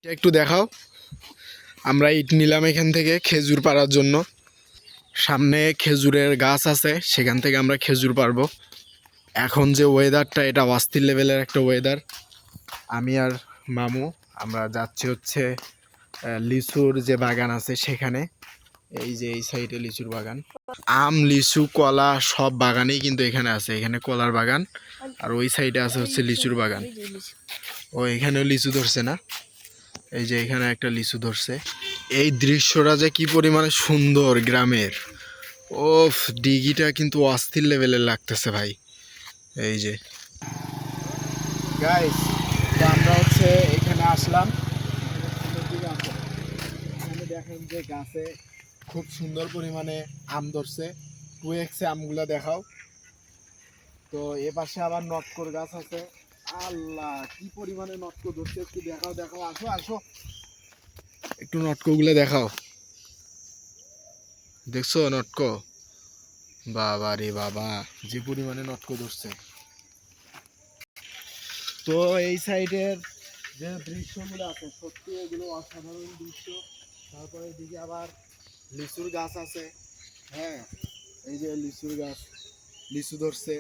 একটু দেখাও। আমরা ইট নিলাম এখান থেকে খেজুর পাড়ার জন্য। সামনে খেজুরের গাছ আছে, সেখান থেকে আমরা খেজুর পারবো। এখন যে ওয়েদারটা, এটা অস্থির লেভেলের একটা ওয়েদার। আমি আর মামু আমরা যাচ্ছি হচ্ছে লিচুর যে বাগান আছে সেখানে। এই যে এই সাইডে লিচুর বাগান, আম লিচু কলা সব বাগানেই কিন্তু এখানে আছে। এখানে কলার বাগান, আর ওই সাইডে আছে হচ্ছে লিচুর বাগান। ও এখানেও লিচু ধরছে না, এই যে এখানে একটা লিচু ধরছে। এই দৃশ্যটা যে কি পরিমাণে সুন্দর গ্রামের। ওফ, ডিগিটা কিন্তু অস্থির লেভেলের লাগতেছে ভাই। এই যে গাইস, তো আমরা হচ্ছে এখানে আসলাম। এখানে দেখেন যে গাছে খুব সুন্দর পরিমাণে আম ধরছে। 2x আমগুলা দেখাও তো। এ পাশে আবার নটকর গাছ আছে। আল্লাহ, কি পরিমাণে নটকো ধরছে, একটু দেখাও দেখাও। আসো আসো, একটু নটকো গুলো দেখাও। দেখছো নটকো? বাবা রে বাবা, যে পরিমাণে নটকো ধরছে। তো এই সাইডের যে দৃশ্যগুলো আছে সত্যি এগুলো অসাধারণ দৃশ্য। তারপরে দিকে আবার লিচুর গাছ আছে। হ্যাঁ, এই যে লিচুর গাছ, লিচু ধরছে।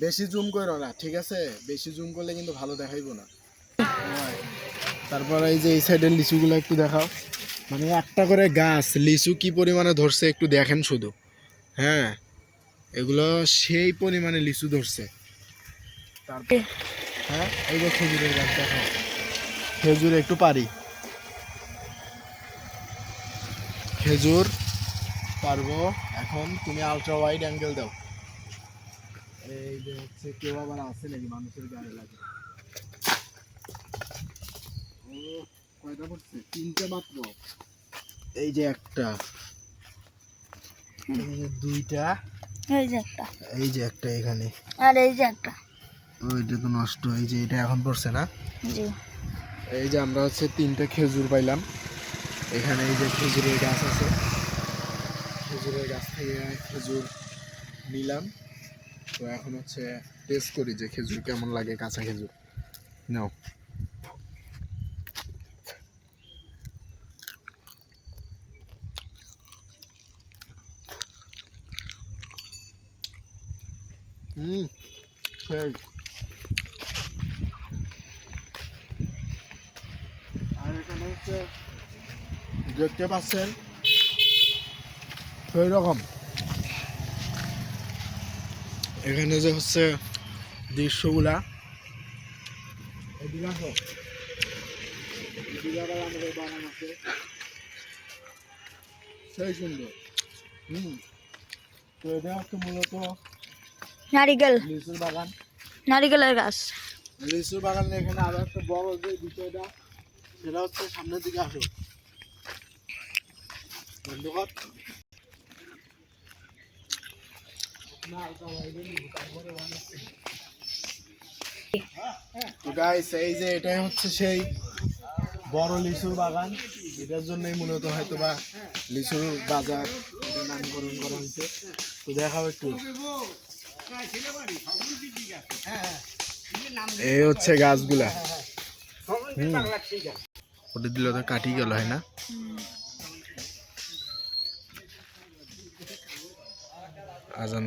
বেশি জুম করো না, ঠিক আছে? বেশি জুম করলে কিন্তু ভালো দেখাইবো না। তারপরে এই যে এই সাইডের লিচুগুলো একটু দেখাও। মানে একটা করে গাছ, লিচু কি পরিমাণে ধরছে একটু দেখেন শুধু। হ্যাঁ, এগুলো সেই পরিমাণে লিচু ধরছে। তারপর হ্যাঁ, এই যে খেজুরের গাছ দেখাও। খেজুর একটু পারি, খেজুর পারবো। এখন তুমি আলট্রা ওয়াইড অ্যাঙ্গেল দাও। এই যে হচ্ছে কেউ আবার আছে নাকি মানুষের গায়ে লাগে। ও, কয়টা পড়ছে? 3টে মাত্র। এই যে একটা, এই যে 2টা, এই যে একটা, এই যে একটা এখানে, আর এই যে একটা। ওইটা তো নষ্ট। এই যে এটা এখন পড়ছে না। জি, এই যে আমরা হচ্ছে 3টে খেজুর পাইলাম এখানে। এই যে খেজুরের গাছ আছে, খেজুরের গাছ থেকে খেজুর নিলাম। তো এখন হচ্ছে টেস্ট করি যে খেজুর কেমন লাগে, কাঁচা খেজুর। নাও। সেই। আর এখানে হচ্ছে দেখতে পাচ্ছেন সেই রকম এখানে যে হচ্ছে দৃশ্যগুলা। এদিকে আসো, এদিকে আবার আমাদের বাগান আছে, সেই সুন্দর। তো এটা হচ্ছে মূলত নারিকেল, লিচুর বাগান। নারিকেলের গাছ। লিচুর বাগান। এখানে আরো একটা বড় যে বিষয়টা, সেটা হচ্ছে সামনের দিকে আসো। ধন্যবাদ। তো গাইস, এই যে এটাই হচ্ছে সেই বড় লিচুর বাগান। এটার জন্যই মূলত হয়তো বা লিচুর বাজার এটা নামকরণ করা হয়েছে। তো দেখাও একটু। এই হচ্ছে গাছগুলা। ওটা দিলে তো কাটি গেল, হয় না? আজান